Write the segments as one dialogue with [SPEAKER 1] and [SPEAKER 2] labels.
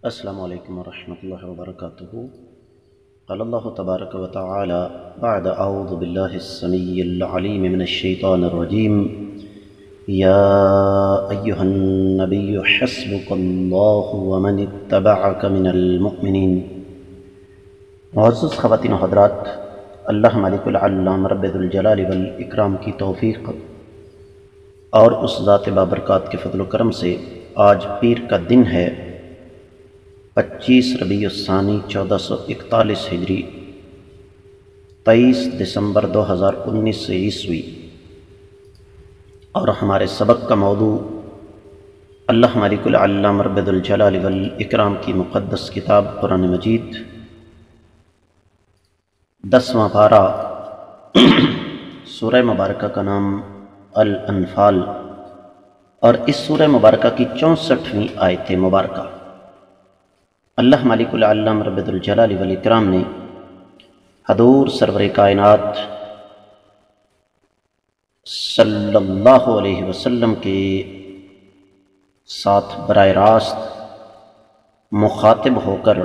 [SPEAKER 1] السلام علیکم ورحمۃ اللہ وبرکاتہ۔ قال اللہ تبارک و تعالی بعد اعوذ باللہ السمیع العلیم من الشیطان الرجیم یا ایہا النبی حسبک اللہ ومن اتبعک من المؤمنین۔ معزز خواتین و حضرات، اللہ مالک العلام رب ذوالجلال والاکرام کی توفیق اور اس ذات بابرکات کے فضل و کرم سے آج پیر کا دن ہے، 25 ربیع الثانی 1441 ہجری، 23 دسمبر 2019 عیسوی، اور ہمارے سبق کا موضوع اللہ مالک العلام رب ذوالجلال والاکرام کی مقدس کتاب قرآن مجید، 10واں پارہ، سورہ مبارکہ کا نام الانفال، اور اس سورہ مبارکہ کی 64ویں آیت مبارکہ۔ اللہ مالک العلام رب ذوالجلال والاکرام نے حضور سرور کائنات صلی اللہ علیہ وسلم کے ساتھ براہ راست مخاطب ہو کر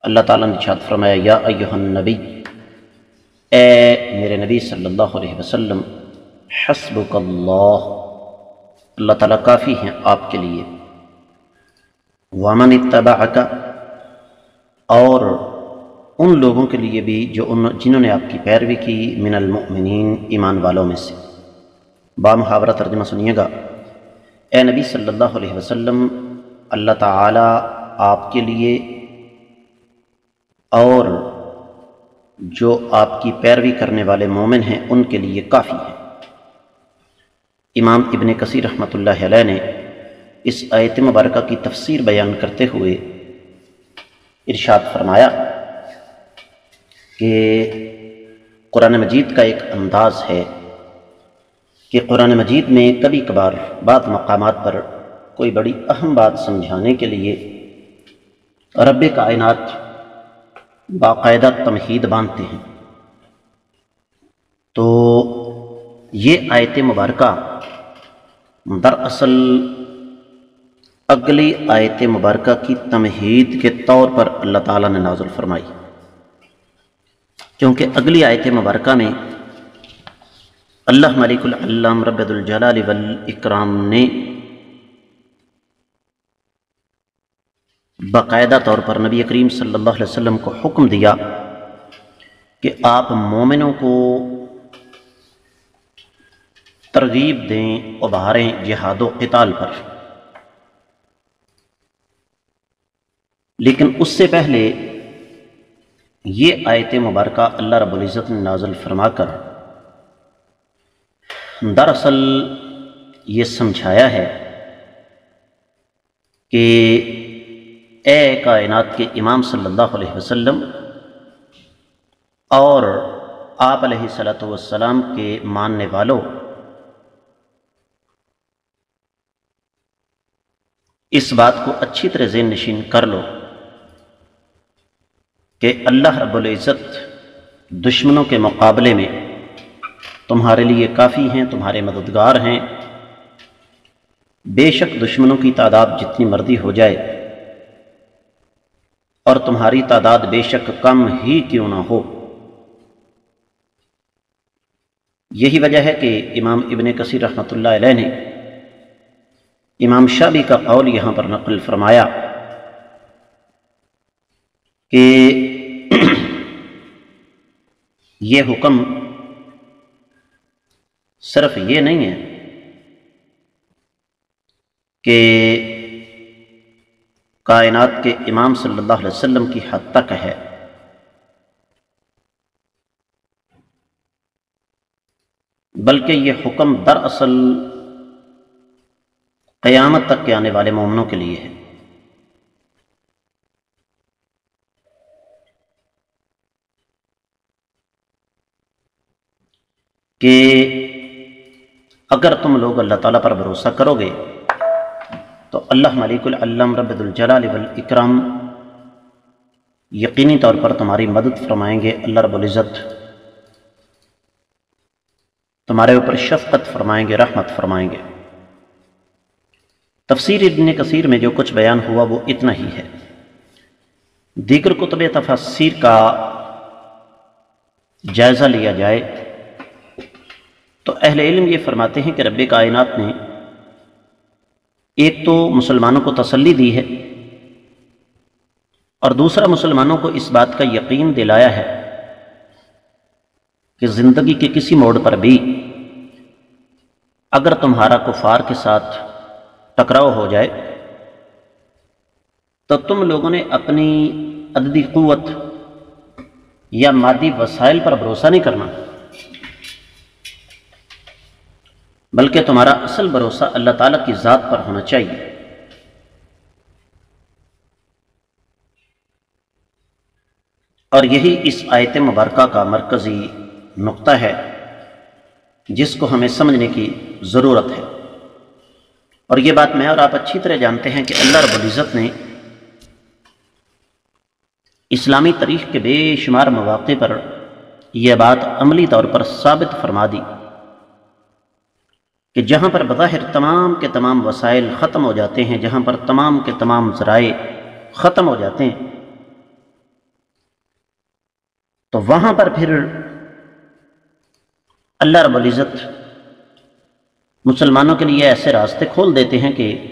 [SPEAKER 1] اللہ تعالیٰ نے ارشاد فرمایا، یا ایہا النبی، اے میرے نبی صلی اللہ علیہ وسلم، حسبک اللہ، اللہ تعالیٰ کافی ہیں آپ کے لیے، ومن اتبعک، اور ان لوگوں کے لیے بھی جنہوں نے آپ کی پیروی کی، من المؤمنین، ایمان والوں میں سے۔ بامحاورہ ترجمہ سنیے گا۔ اے نبی صلی اللہ علیہ وسلم، اللہ تعالیٰ آپ کے لیے اور جو آپ کی پیروی کرنے والے مومن ہیں ان کے لیے کافی ہے۔ امام ابن کثیر رحمۃ اللہ علیہ نے اس آیت مبارکہ کی تفسیر بیان کرتے ہوئے ارشاد فرمایا کہ قرآن مجید کا ایک انداز ہے کہ قرآن مجید میں کبھی کبھار بعض مقامات پر کوئی بڑی اہم بات سمجھانے کے لیے رب کائنات باقاعدہ تمہید باندھتے ہیں۔ تو یہ آیت مبارکہ دراصل اگلی آیت مبارکہ کی تمہید کے طور پر اللہ تعالیٰ نے نازل فرمائی، کیونکہ اگلی آیت مبارکہ میں اللہ مالک العلام رب ذوالجلال والاکرام نے باقاعدہ طور پر نبی کریم صلی اللہ علیہ وسلم کو حکم دیا کہ آپ مومنوں کو ترغیب دیں، ابھاریں جہاد و قتال پر۔ لیکن اس سے پہلے یہ آیت مبارکہ اللہ رب العزت نے نازل فرما کر دراصل یہ سمجھایا ہے کہ اے کائنات کے امام صلی اللہ علیہ وسلم اور آپ علیہ الصلوۃ والسلام کے ماننے والوں، اس بات کو اچھی طرح ذہن نشین کر لو کہ اللہ رب العزت دشمنوں کے مقابلے میں تمہارے لیے کافی ہیں، تمہارے مددگار ہیں۔ بے شک دشمنوں کی تعداد جتنی مرضی ہو جائے اور تمہاری تعداد بے شک کم ہی کیوں نہ ہو۔ یہی وجہ ہے کہ امام ابن کثیر رحمۃ اللہ علیہ نے امام شعبی کا قول یہاں پر نقل فرمایا کہ یہ حکم صرف یہ نہیں ہے کہ کائنات کے امام صلی اللہ علیہ وسلم کی حد تک ہے، بلکہ یہ حکم دراصل قیامت تک کے آنے والے مومنوں کے لیے ہے۔ کہ اگر تم لوگ اللہ تعالیٰ پر بھروسہ کرو گے تو اللہ مالک العلام رب ذوالجلال والاکرام یقینی طور پر تمہاری مدد فرمائیں گے۔ اللہ رب العزت تمہارے اوپر شفقت فرمائیں گے، رحمت فرمائیں گے۔ تفسیر ابن کثیر میں جو کچھ بیان ہوا وہ اتنا ہی ہے۔ دیگر کتب تفسیر کا جائزہ لیا جائے تو اہل علم یہ فرماتے ہیں کہ رب کائنات نے ایک تو مسلمانوں کو تسلی دی ہے اور دوسرا مسلمانوں کو اس بات کا یقین دلایا ہے کہ زندگی کے کسی موڑ پر بھی اگر تمہارا کفار کے ساتھ ٹکراؤ ہو جائے تو تم لوگوں نے اپنی عددی قوت یا مادی وسائل پر بھروسہ نہیں کرنا، بلکہ تمہارا اصل بھروسہ اللہ تعالیٰ کی ذات پر ہونا چاہیے۔ اور یہی اس آیت مبارکہ کا مرکزی نقطہ ہے جس کو ہمیں سمجھنے کی ضرورت ہے۔ اور یہ بات میں اور آپ اچھی طرح جانتے ہیں کہ اللہ رب العزت نے اسلامی تاریخ کے بے شمار مواقع پر یہ بات عملی طور پر ثابت فرما دی کہ جہاں پر بظاہر تمام کے تمام وسائل ختم ہو جاتے ہیں، جہاں پر تمام کے تمام ذرائع ختم ہو جاتے ہیں، تو وہاں پر پھر اللہ رب العزت مسلمانوں کے لیے ایسے راستے کھول دیتے ہیں کہ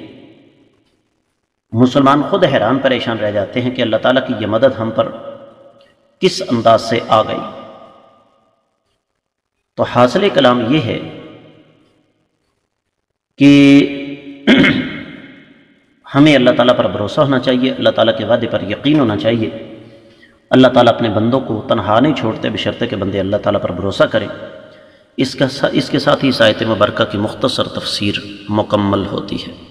[SPEAKER 1] مسلمان خود حیران پریشان رہ جاتے ہیں کہ اللہ تعالیٰ کی یہ مدد ہم پر کس انداز سے آ گئی۔ تو حاصل کلام یہ ہے کہ ہمیں اللہ تعالیٰ پر بھروسہ ہونا چاہیے، اللہ تعالیٰ کے وعدے پر یقین ہونا چاہیے۔ اللہ تعالیٰ اپنے بندوں کو تنہا نہیں چھوڑتے بشرطے کہ بندے اللہ تعالیٰ پر بھروسہ کریں۔ اس کے ساتھ ہی اس آیت مبارکہ کی مختصر تفسیر مکمل ہوتی ہے۔